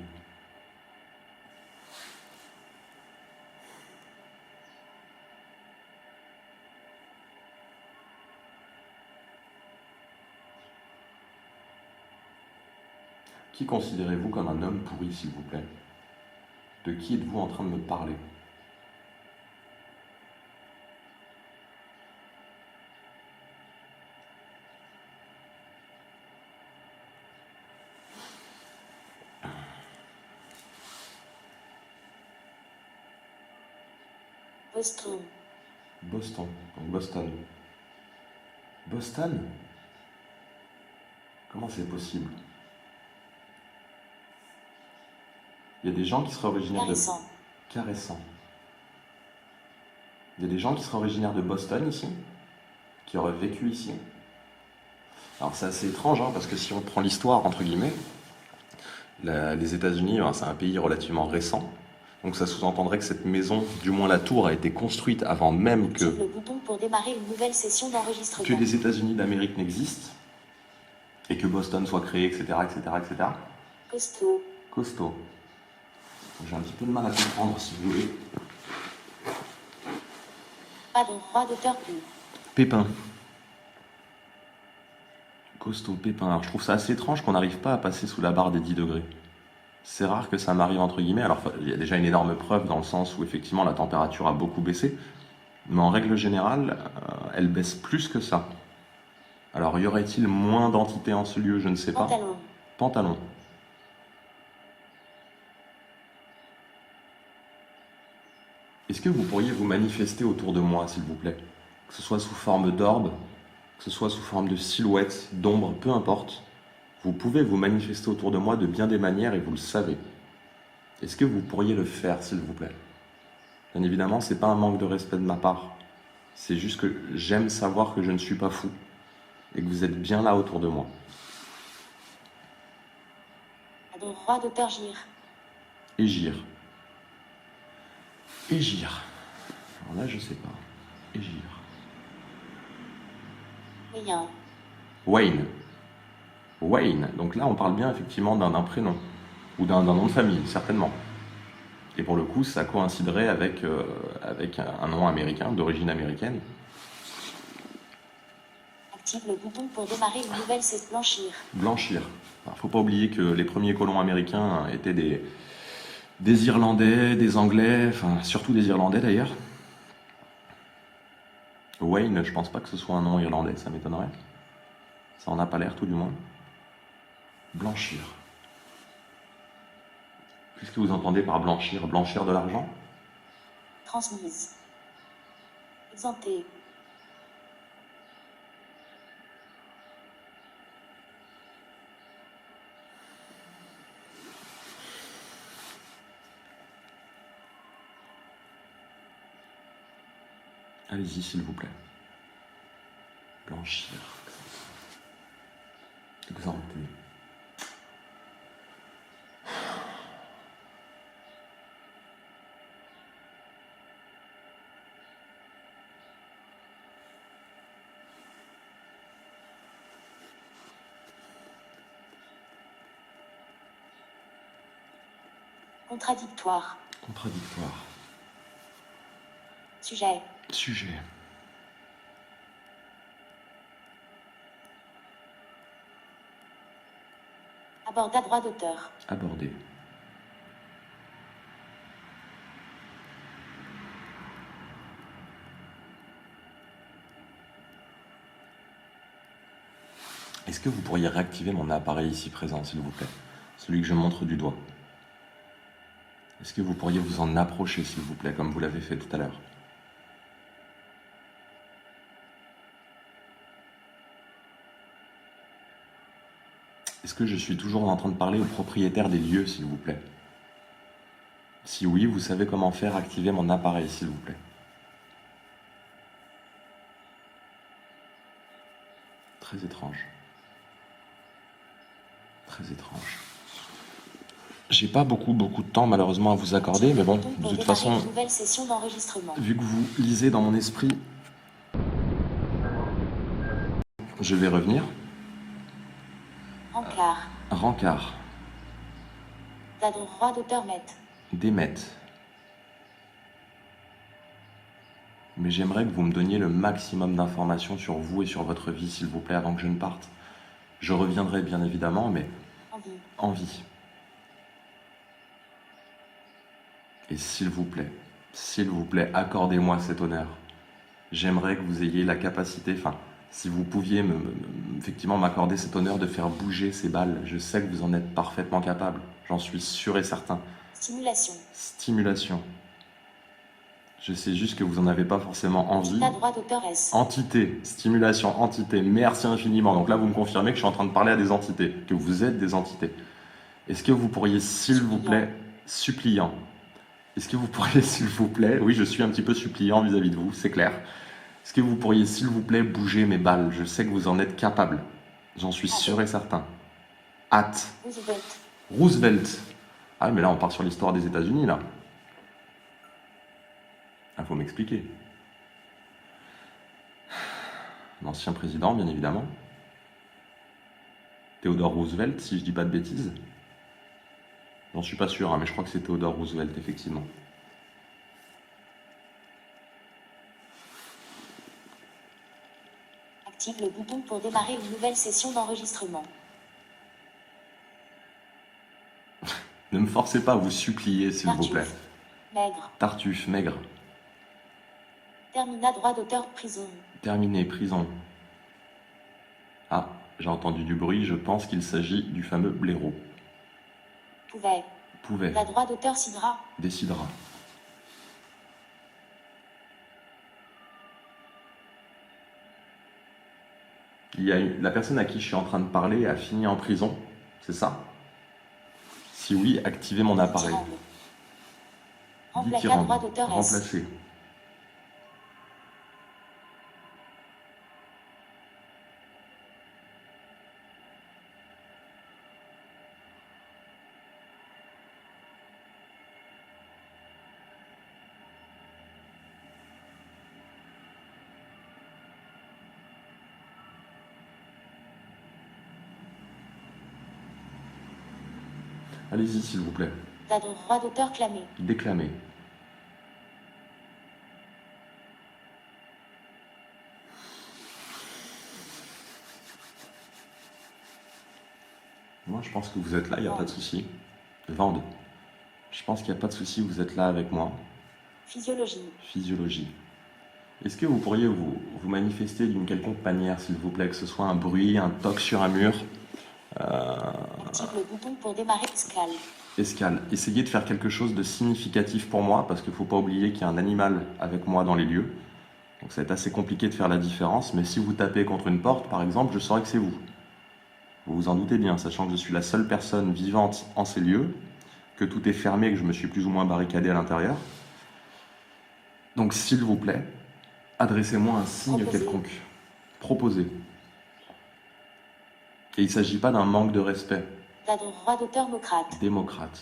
Qui considérez-vous comme un homme pourri, s'il vous plaît? De qui êtes-vous en train de me parler? Boston. Boston, donc Boston. Boston? Comment c'est possible? Il y a des gens qui seraient originaires Caressant. de... Caressant. Il y a des gens qui seraient originaires de Boston ici, qui auraient vécu ici. Alors c'est assez étrange, hein, parce que si on prend l'histoire, entre guillemets, les États-Unis, hein, c'est un pays relativement récent. Donc ça sous-entendrait que cette maison, du moins la tour, a été construite avant même que Le bouton pour démarrer une nouvelle session d'enregistrement. les États-Unis d'Amérique n'existent, et que Boston soit créé, etc., etc., etc. Costaud. Costaud. J'ai un petit peu de mal à comprendre, si vous voulez. Pas d'endroit d'auteur plus. Pépin. Costaud, pépin. Alors je trouve ça assez étrange qu'on n'arrive pas à passer sous la barre des 10 degrés. C'est rare que ça m'arrive, entre guillemets. Alors il y a déjà une énorme preuve dans le sens où effectivement la température a beaucoup baissé. Mais en règle générale, elle baisse plus que ça. Alors y aurait-il moins d'entités en ce lieu? Je ne sais pas. Pantalon. Pantalon. Est-ce que vous pourriez vous manifester autour de moi, s'il vous plaît? Que ce soit sous forme d'orbe, que ce soit sous forme de silhouette, d'ombre, peu importe. Vous pouvez vous manifester autour de moi de bien des manières et vous le savez. Est-ce que vous pourriez le faire, s'il vous plaît? Bien évidemment, ce n'est pas un manque de respect de ma part. C'est juste que j'aime savoir que je ne suis pas fou et que vous êtes bien là autour de moi. À droit d'auteur gire. Égir. Égir. Alors là, je sais pas. Égir. Rien. Wayne. Wayne. Donc là, on parle bien effectivement d'un prénom. Ou d'un nom de famille, certainement. Et pour le coup, ça coïnciderait avec un nom américain, d'origine américaine. Active le bouton pour démarrer une nouvelle session. Blanchir. Blanchir. Il ne faut pas oublier que les premiers colons américains étaient des Irlandais, des Anglais, enfin surtout des Irlandais d'ailleurs. Wayne, je pense pas que ce soit un nom irlandais, ça m'étonnerait. Ça en a pas l'air tout du moins. Blanchir. Qu'est-ce que vous entendez par blanchir? Blanchir de l'argent? Transmise. Exempté. Allez-y, s'il vous plaît. Blanchir. Exempté. Contradictoire. Contradictoire. Sujet. Sujet. Aborde à droit d'auteur. Aborder. Est-ce que vous pourriez réactiver mon appareil ici présent, s'il vous plaît? Celui que je montre du doigt. Est-ce que vous pourriez vous en approcher, s'il vous plaît, comme vous l'avez fait tout à l'heure? Est-ce que je suis toujours en train de parler au propriétaire des lieux, s'il vous plaît? Si oui, vous savez comment faire activer mon appareil, s'il vous plaît. Très étrange. Très étrange. J'ai pas beaucoup de temps malheureusement à vous accorder, mais bon, de toute façon, Une nouvelle session d'enregistrement. vu que vous lisez dans mon esprit, je vais revenir. Encart. Rancard. À droit d'auteur met. Démette. Mais j'aimerais que vous me donniez le maximum d'informations sur vous et sur votre vie, s'il vous plaît, avant que je ne parte. Je reviendrai bien évidemment, mais Envie. en vie. Et s'il vous plaît, accordez-moi cet honneur. J'aimerais que vous ayez la capacité, enfin, si vous pouviez effectivement m'accorder cet honneur de faire bouger ces balles. Je sais que vous en êtes parfaitement capable, j'en suis sûr et certain. Stimulation. Stimulation. Je sais juste que vous n'en avez pas forcément envie. À droit d'auteur S. Entité, stimulation, entité, merci infiniment. Donc là, vous me confirmez que je suis en train de parler à des entités, que vous êtes des entités. Est-ce que vous pourriez, s'il vous plaît, suppliant. Est-ce que vous pourriez, s'il vous plaît, oui, je suis un petit peu suppliant vis-à-vis de vous, c'est clair. Est-ce que vous pourriez, s'il vous plaît, bouger mes balles? Je sais que vous en êtes capable. J'en suis sûr et certain. Hâte. Roosevelt. Roosevelt. Ah, mais là, on part sur l'histoire des États-Unis, là. Ah, faut m'expliquer. L'ancien président, bien évidemment. Theodore Roosevelt, si je dis pas de bêtises. J'en suis pas sûr, hein, mais je crois que c'est Theodore Roosevelt, effectivement. Active le bouton pour démarrer une nouvelle session d'enregistrement. Ne me forcez pas à vous supplier, s'il vous plaît. Maigre. Tartuffe, maigre. Termina droit d'auteur prison. Terminé, prison. Ah, j'ai entendu du bruit, je pense qu'il s'agit du fameux blaireau. Pouvait. Pouvait. La droit d'auteur sidra. Décidera. La personne à qui je suis en train de parler a fini en prison, c'est ça? Si oui, activez mon appareil. Remplacer droit d'auteur S. Remplacer. Allez-y, s'il vous plaît. Droit d'auteur clamé. Déclamez. Moi, je pense que vous êtes là, il n'y a pas de souci. Vende. Je pense qu'il n'y a pas de souci, vous êtes là avec moi. Physiologie. Physiologie. Est-ce que vous pourriez vous manifester d'une quelconque manière, s'il vous plaît, que ce soit un bruit, un toc sur un mur? Active le bouton pour démarrer escale. Escale. Essayez de faire quelque chose de significatif pour moi, parce qu'il ne faut pas oublier qu'il y a un animal avec moi dans les lieux. Donc ça va être assez compliqué de faire la différence, mais si vous tapez contre une porte, par exemple, je saurai que c'est vous. Vous vous en doutez bien, sachant que je suis la seule personne vivante en ces lieux, que tout est fermé, que je me suis plus ou moins barricadé à l'intérieur. Donc s'il vous plaît, adressez-moi un signe quelconque. Proposez. Et il ne s'agit pas d'un manque de respect. Droit d'auteur démocrate. Démocrate.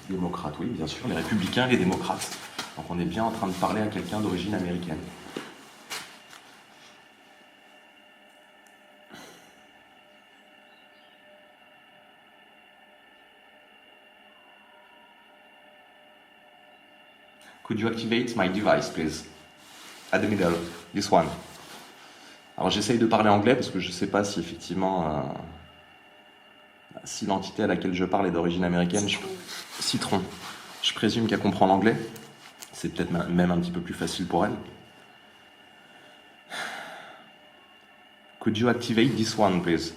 Démocrate, oui, bien sûr, les républicains, les démocrates. Donc on est bien en train de parler à quelqu'un d'origine américaine. Could you activate my device, please? At the middle, this one. Alors j'essaye de parler anglais parce que je ne sais pas si effectivement, si l'entité à laquelle je parle est d'origine américaine. Citron. Je présume qu'elle comprend l'anglais. C'est peut-être même un petit peu plus facile pour elle. Could you activate this one, please?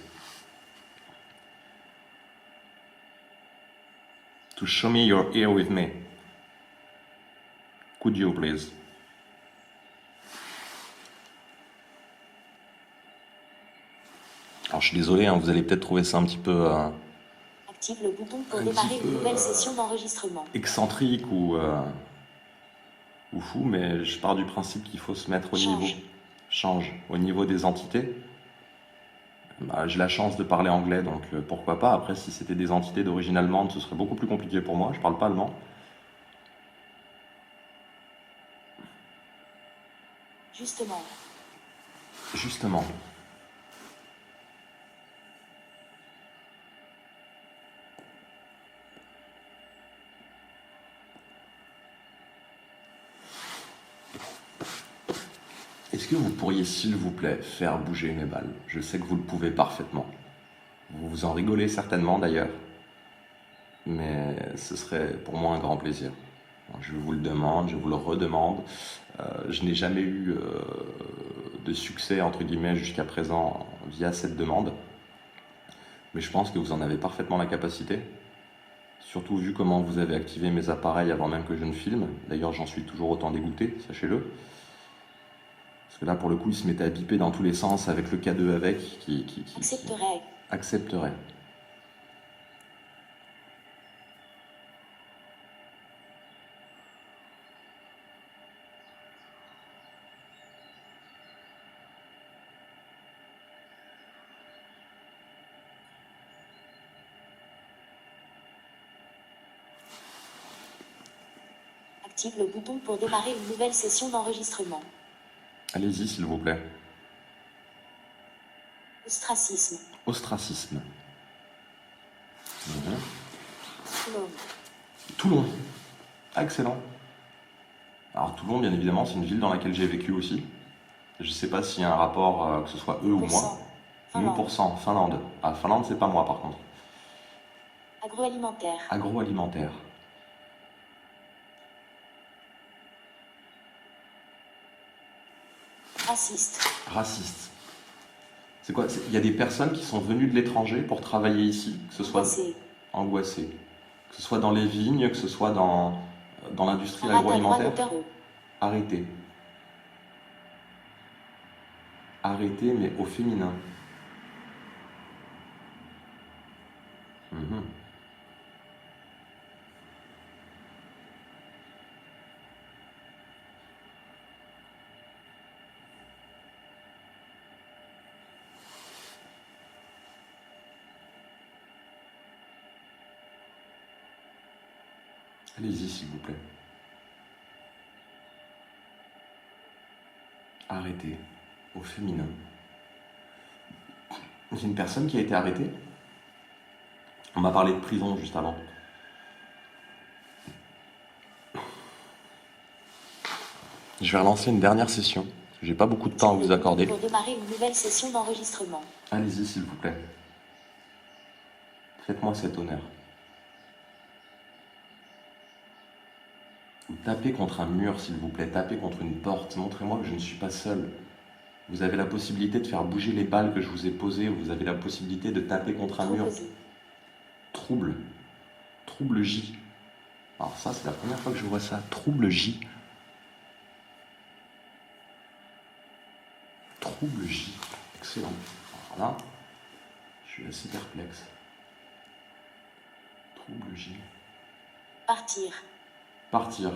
To show me you're here with me. Could you, please? Alors je suis désolé, hein, vous allez peut-être trouver ça un petit peu... Active le bouton pour démarrer une nouvelle session d'enregistrement. Excentrique ou fou, mais je pars du principe qu'il faut se mettre au niveau. Change. Au niveau des entités. Bah, j'ai la chance de parler anglais, donc pourquoi pas. Après, si c'était des entités d'origine allemande, ce serait beaucoup plus compliqué pour moi. Je parle pas allemand. Justement. Justement. Est-ce que vous pourriez, s'il vous plaît, faire bouger mes balles? Je sais que vous le pouvez parfaitement. Vous vous en rigolez certainement d'ailleurs, mais ce serait pour moi un grand plaisir. Je vous le demande, je vous le redemande. Je n'ai jamais eu de succès, entre guillemets, jusqu'à présent via cette demande, mais je pense que vous en avez parfaitement la capacité, surtout vu comment vous avez activé mes appareils avant même que je ne filme. D'ailleurs, j'en suis toujours autant dégoûté, sachez-le. Parce que là, pour le coup, il se mettait à biper dans tous les sens avec le K2 avec, qui accepterait. Active le bouton pour démarrer une nouvelle session d'enregistrement. Allez-y, s'il vous plaît. Ostracisme. Ostracisme. Toulon. Toulon. Ah, excellent. Alors Toulon, bien évidemment, c'est une ville dans laquelle j'ai vécu aussi. Je ne sais pas s'il y a un rapport, que ce soit eux ou moi. Finlande. 1%. Finlande. Ah, Finlande, c'est pas moi par contre. Agroalimentaire. Agroalimentaire. Raciste. Raciste. C'est quoi? Il y a des personnes qui sont venues de l'étranger pour travailler ici, que ce soit angoissées, que ce soit dans les vignes, que ce soit dans l'industrie agroalimentaire. Droit d'auteur E. Arrêtez. Arrêter, mais au féminin. Mhm. Allez-y, s'il vous plaît. Arrêter, au féminin. Il y a une personne qui a été arrêtée. On m'a parlé de prison juste avant. Je vais relancer une dernière session. J'ai pas beaucoup de temps à vous accorder. Pour démarrer une nouvelle session d'enregistrement. Allez-y, s'il vous plaît. Faites-moi cet honneur. Ou tapez contre un mur, s'il vous plaît. Tapez contre une porte. Montrez-moi que je ne suis pas seul. Vous avez la possibilité de faire bouger les balles que je vous ai posées. Vous avez la possibilité de taper contre un mur. Trouble. Trouble J. Alors ça, c'est la première fois que je vois ça. Trouble J. Trouble J. Excellent. Alors là, je suis assez perplexe. Trouble J. Partir. Partir.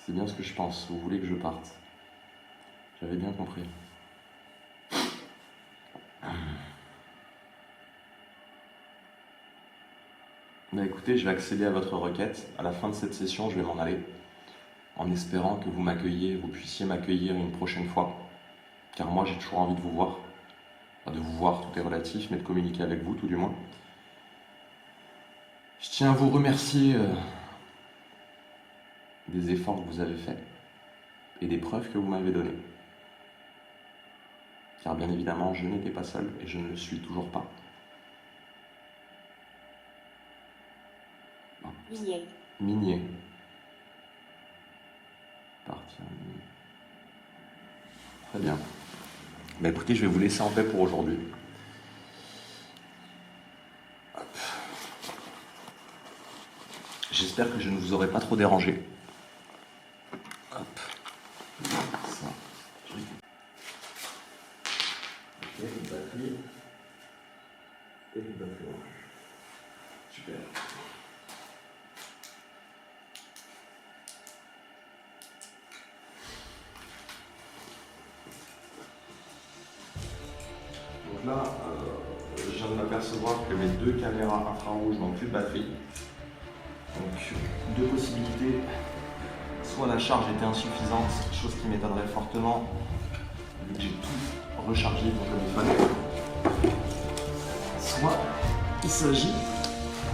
C'est bien ce que je pense. Vous voulez que je parte. J'avais bien compris. Bah écoutez, je vais accéder à votre requête. À la fin de cette session, je vais m'en aller. En espérant que vous puissiez m'accueillir une prochaine fois. Car moi, j'ai toujours envie de vous voir. Enfin, de vous voir, tout est relatif, mais de communiquer avec vous, tout du moins. Je tiens à vous remercier des efforts que vous avez faits et des preuves que vous m'avez données. Car bien évidemment, je n'étais pas seul et je ne le suis toujours pas. Minier. Minier. Partir minier. Très bien. Bah écoutez, je vais vous laisser en paix pour aujourd'hui. J'espère que je ne vous aurai pas trop dérangé. Hop. Ça. Ok, une batterie. Et une batterie. Super. Donc là, je viens de m'apercevoir que mes deux caméras infrarouges n'ont plus de batterie. Donc, deux possibilités. Soit la charge était insuffisante, chose qui m'étonnerait fortement, vu que j'ai tout rechargé mon téléphone. Soit il s'agit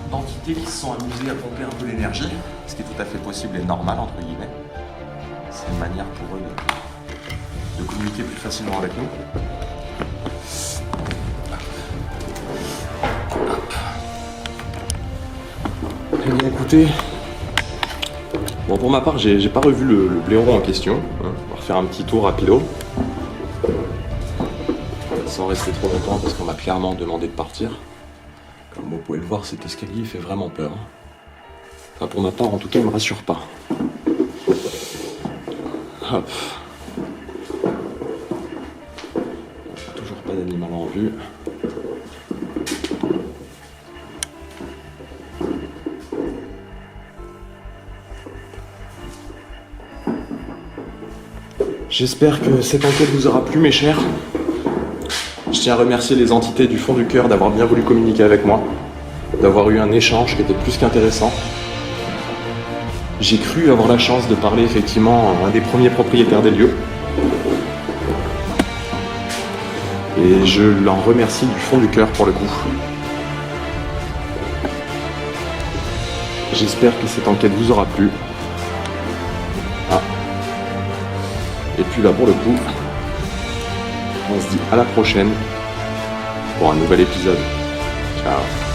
d'entités qui se sont amusées à pomper un peu l'énergie, ce qui est tout à fait possible et normal, entre guillemets. C'est une manière pour eux de communiquer plus facilement avec nous. Eh bien écoutez, bon pour ma part j'ai pas revu le blaireau en question, hein. On va refaire un petit tour rapido, sans rester trop longtemps parce qu'on m'a clairement demandé de partir. Comme vous pouvez le voir, cet escalier fait vraiment peur. Enfin pour ma part en tout cas il me rassure pas. Hop. Toujours pas d'animal en vue. J'espère que cette enquête vous aura plu, mes chers. Je tiens à remercier les entités du fond du cœur d'avoir bien voulu communiquer avec moi, d'avoir eu un échange qui était plus qu'intéressant. J'ai cru avoir la chance de parler effectivement à un des premiers propriétaires des lieux. Et je l'en remercie du fond du cœur pour le coup. J'espère que cette enquête vous aura plu. Et puis là pour le coup, on se dit à la prochaine pour un nouvel épisode. Ciao.